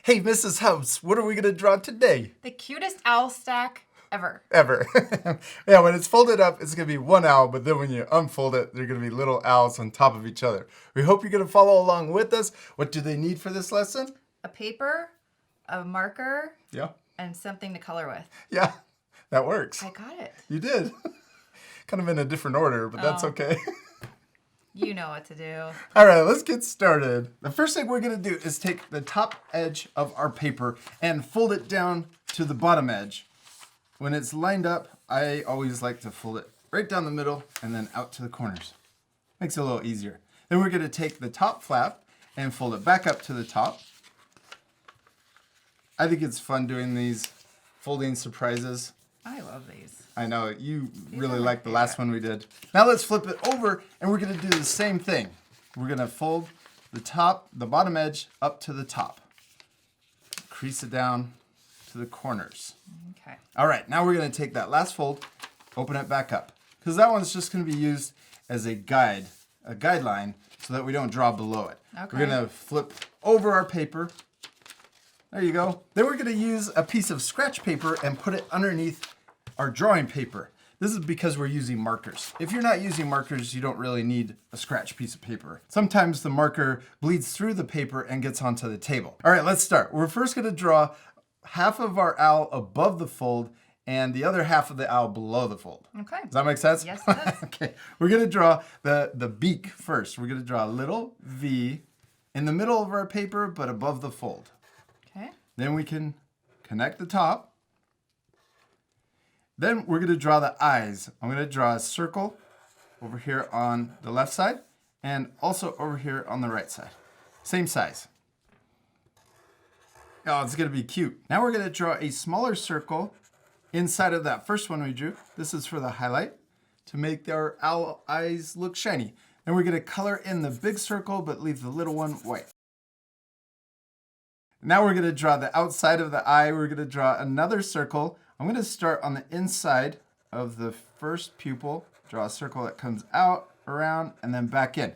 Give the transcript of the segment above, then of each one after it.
Hey, Mrs. House, what are we going to draw today? The cutest owl stack ever. Ever. Yeah, when it's folded up, it's going to be one owl, but then when you unfold it, they're going to be little owls on top of each other. We hope you're going to follow along with us. What do they need for this lesson? A paper, a marker, Yeah. and something to color with. Yeah, that works. I got it. You did. Kind of in a different order, but that's okay. You know what to do. All right, let's get started. The first thing we're going to do is take the top edge of our paper and fold it down to the bottom edge. When it's lined up, I always like to fold it right down the middle and then out to the corners. Makes it a little easier. Then we're going to take the top flap and fold it back up to the top. I think it's fun doing these folding surprises. I love these. I know, you really are my liked the last one we did. Now let's flip it over and we're going to do the same thing. We're going to fold the bottom edge up to the top. Crease it down to the corners. Okay. All right, now we're going to take that last fold, open it back up. Because that one's just going to be used as a guideline, so that we don't draw below it. Okay. We're going to flip over our paper. There you go. Then we're going to use a piece of scratch paper and put it underneath our drawing paper. This is because we're using markers. If you're not using markers, you don't really need a scratch piece of paper. Sometimes the marker bleeds through the paper and gets onto the table. All right, let's start. We're first going to draw half of our owl above the fold and the other half of the owl below the fold. Okay. Does that make sense? Yes, it does. Okay, we're going to draw the beak first. We're going to draw a little V in the middle of our paper, but above the fold. Okay. Then we can connect the top. Then we're going to draw the eyes. I'm going to draw a circle over here on the left side and also over here on the right side. Same size. Oh, it's going to be cute. Now we're going to draw a smaller circle inside of that first one we drew. This is for the highlight to make our owl eyes look shiny. And we're going to color in the big circle but leave the little one white. Now we're going to draw the outside of the eye. We're going to draw another circle. I'm going to start on the inside of the first pupil. Draw a circle that comes out, around, and then back in.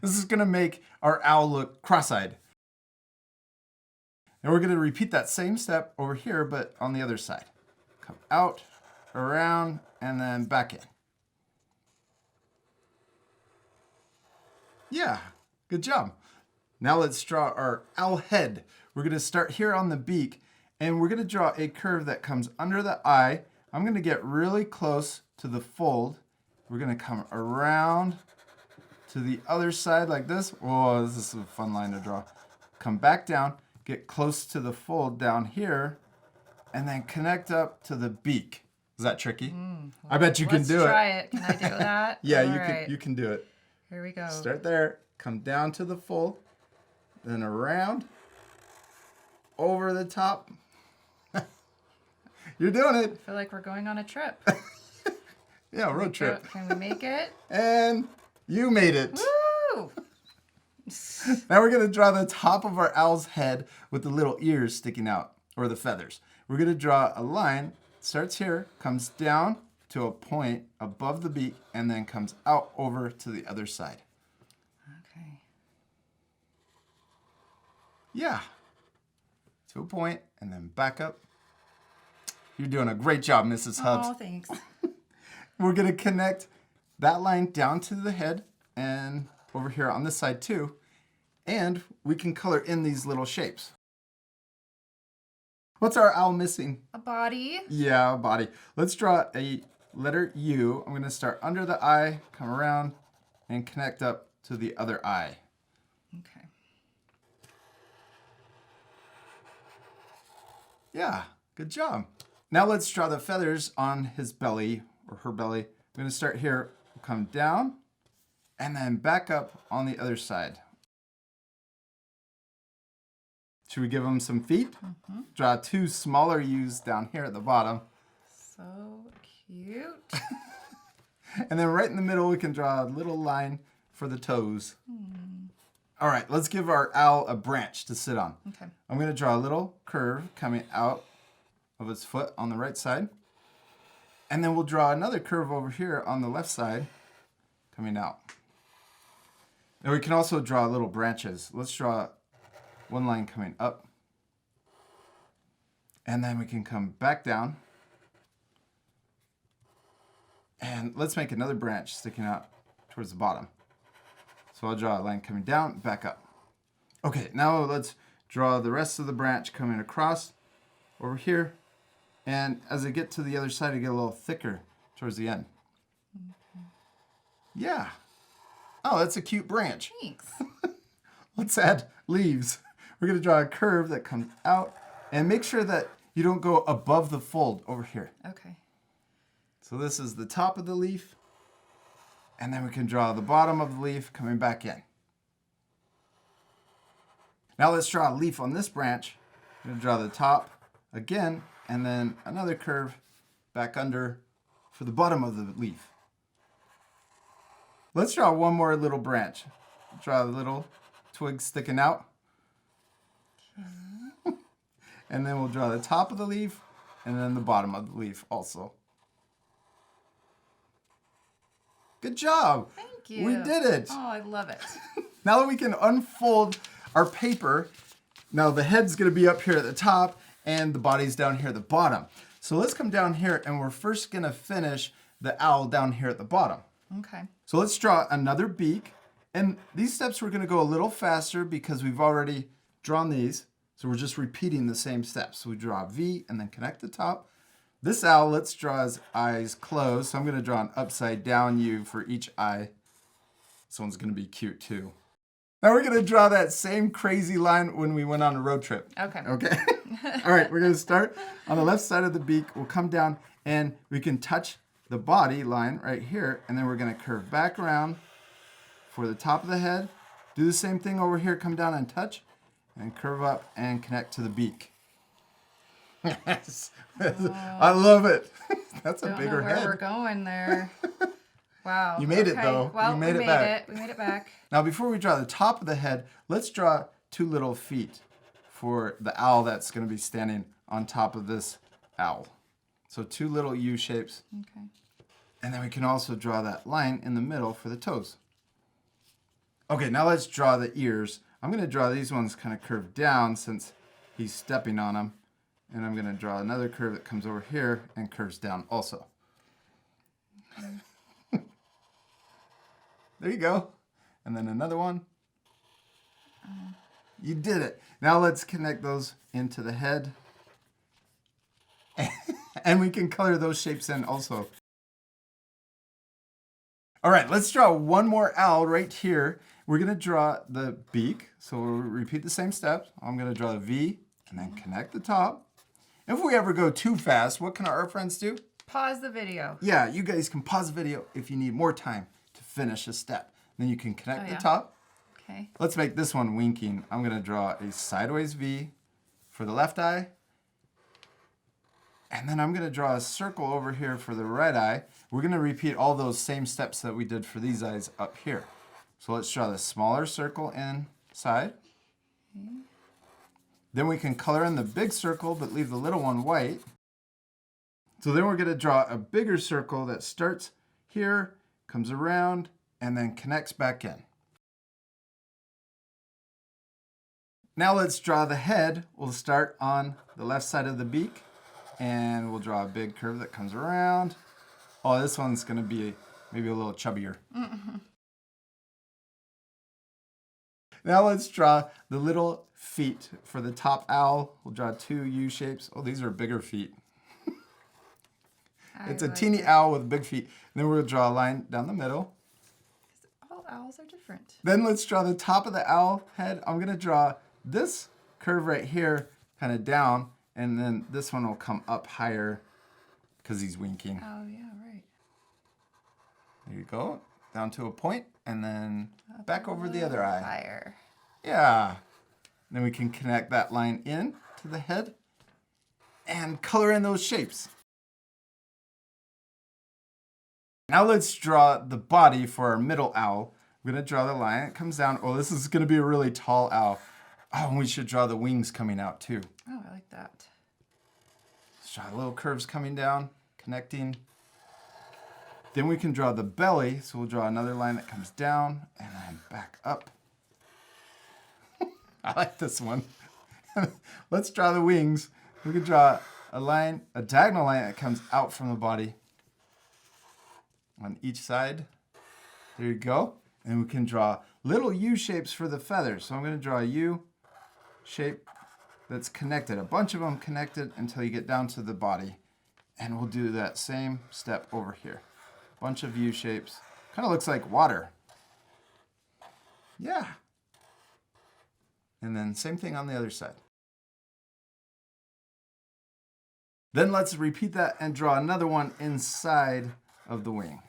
This is going to make our owl look cross-eyed. And we're going to repeat that same step over here, but on the other side. Come out, around, and then back in. Yeah, good job. Now let's draw our owl head. We're going to start here on the beak, and we're going to draw a curve that comes under the eye. I'm going to get really close to the fold. We're going to come around to the other side like this. Whoa, this is a fun line to draw. Come back down, get close to the fold down here, and then connect up to the beak. Is that tricky? I bet you can do it. Let's try it. Can I do that? Yeah, All right. you can do it. Here we go. Start there, come down to the fold, then around, over the top. You're doing it. I feel like we're going on a trip. Yeah, road trip. Can we make it? And you made it. Woo! Now we're going to draw the top of our owl's head with the little ears sticking out, or the feathers. We're going to draw a line, starts here, comes down to a point above the beak, and then comes out over to the other side. Okay. Yeah. To a point, and then back up. You're doing a great job, Mrs. Hubbs. Oh, thanks. We're going to connect that line down to the head and over here on this side too. And we can color in these little shapes. What's our owl missing? A body. Yeah, a body. Let's draw a letter U. I'm going to start under the eye, come around, and connect up to the other eye. Okay. Yeah, good job. Now let's draw the feathers on his belly or her belly. I'm going to start here, come down, and then back up on the other side. Should we give him some feet? Mm-hmm. Draw two smaller U's down here at the bottom. So cute. And then right in the middle, we can draw a little line for the toes. All right, let's give our owl a branch to sit on. Okay. I'm going to draw a little curve coming out of its foot on the right side. And then we'll draw another curve over here on the left side coming out. And we can also draw little branches. Let's draw one line coming up And then we can come back down. And let's make another branch sticking out towards the bottom. So I'll draw a line coming down, back up. Okay, now let's draw the rest of the branch coming across over here. And as I get to the other side, I get a little thicker towards the end. Okay. Yeah. Oh, that's a cute branch. Thanks. Let's add leaves. We're going to draw a curve that comes out and make sure that you don't go above the fold over here. Okay. So this is the top of the leaf. And then we can draw the bottom of the leaf coming back in. Now let's draw a leaf on this branch. I'm going to draw the top again, and then another curve back under for the bottom of the leaf. Let's draw one more little branch. Draw a little twig sticking out. And then we'll draw the top of the leaf and then the bottom of the leaf also. Good job. Thank you. We did it. Oh, I love it. Now that we can unfold our paper, now the head's going to be up here at the top and the body's down here at the bottom. So let's come down here and we're first going to finish the owl down here at the bottom. Okay. So let's draw another beak. And these steps we're going to go a little faster because we've already drawn these. So we're just repeating the same steps. So we draw a V and then connect the top. This owl, let's draw his eyes closed. So I'm going to draw an upside down U for each eye. This one's going to be cute too. Now we're going to draw that same crazy line when we went on a road trip. Okay. Okay. All right, we're going to start on the left side of the beak. We'll come down and we can touch the body line right here. And then we're going to curve back around for the top of the head. Do the same thing over here. Come down and touch and curve up and connect to the beak. Yes. I love it. That's a Don't bigger know where head. we're going there. Wow. You made it, Okay. though. Well, You made we it made back. it. We made it back. Now, before we draw the top of the head, let's draw two little feet for the owl that's going to be standing on top of this owl. So two little U shapes. Okay. And then we can also draw that line in the middle for the toes. Okay, now let's draw the ears. I'm going to draw these ones kind of curved down since he's stepping on them. And I'm going to draw another curve that comes over here and curves down also. There you go. And then another one. You did it. Now let's connect those into the head. And we can color those shapes in also. All right, let's draw one more owl right here. We're going to draw the beak. So we'll repeat the same steps. I'm going to draw the V and then connect the top. If we ever go too fast, what can our friends do? Pause the video. Yeah, you guys can pause the video if you need more time to finish a step. Then you can connect the yeah. top. Okay. Let's make this one winking. I'm going to draw a sideways V for the left eye. And then I'm going to draw a circle over here for the right eye. We're going to repeat all those same steps that we did for these eyes up here. So let's draw the smaller circle inside. Okay. Then we can color in the big circle but leave the little one white. So then we're going to draw a bigger circle that starts here, comes around, and then connects back in. Now let's draw the head. We'll start on the left side of the beak, and we'll draw a big curve that comes around. Oh, this one's going to be maybe a little chubbier. Now let's draw the little feet for the top owl. We'll draw two U shapes. Oh, these are bigger feet. It's a teeny owl with big feet. And then we'll draw a line down the middle. All owls are different. Then let's draw the top of the owl head. I'm going to draw this curve right here kind of down. And then this one will come up higher because he's winking. Oh, yeah, right. There you go. Down to a point. And then back over the other eye. Higher. Yeah. Then we can connect that line in to the head and color in those shapes. Now let's draw the body for our middle owl. We're going to draw the line. It comes down. Oh, this is going to be a really tall owl. Oh, and we should draw the wings coming out too. Oh, I like that. Let's draw little curves coming down, connecting. Then we can draw the belly. So we'll draw another line that comes down and then back up. I like this one. Let's draw the wings. we could draw a line, a diagonal line that comes out from the body on each side. There you go. And we can draw little U shapes for the feathers. So I'm going to draw a U shape that's connected, a bunch of them connected until you get down to the body. And we'll do that same step over here. Bunch of U shapes. Kind of looks like water. Yeah. And then same thing on the other side. Then let's repeat that and draw another one inside of the wing.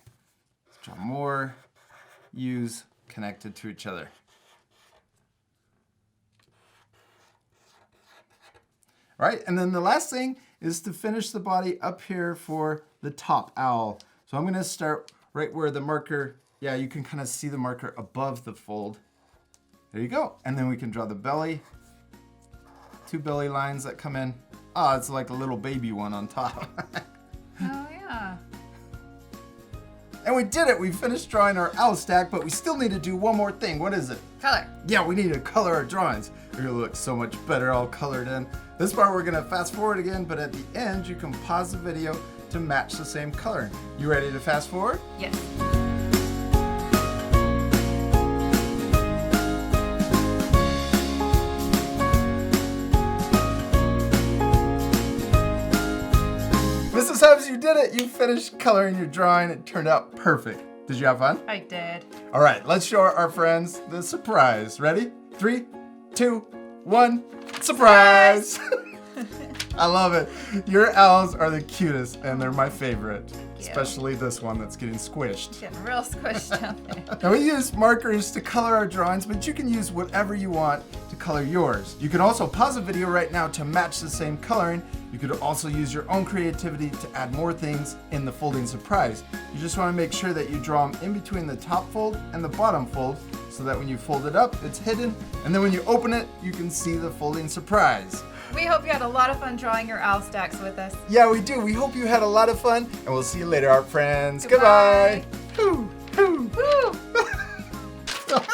Let's draw more U's connected to each other. All right, and then the last thing is to finish the body up here for the top owl. So I'm gonna start right where the marker, yeah, you can kind of see the marker above the fold. There you go. And then we can draw the belly, 2 belly lines that come in. Oh, it's like a little baby one on top. Oh, yeah. And we did it. We finished drawing our owl stack, but we still need to do one more thing. What is it? Color. Yeah, we need to color our drawings. They're gonna look so much better all colored in. This part we're gonna fast forward again, but at the end you can pause the video to match the same coloring. You ready to fast forward? Yes. Mrs. Hubbs, you did it. You finished coloring your drawing. It turned out perfect. Did you have fun? I did. All right, let's show our friends the surprise. Ready? 3, 2, 1. Surprise! I love it. Your owls are the cutest, and they're my favorite. you. Especially this one that's getting squished. Getting real squished down there. And we use markers to color our drawings, but you can use whatever you want to color yours. You can also pause the video right now to match the same coloring. You could also use your own creativity to add more things in the folding surprise. You just want to make sure that you draw them in between the top fold and the bottom fold so that when you fold it up, it's hidden. And then when you open it, you can see the folding surprise. We hope you had a lot of fun drawing your owl stacks with us. Yeah, we do. We hope you had a lot of fun, and we'll see you later, our friends. Goodbye. Goodbye. Hoo, hoo. Woo!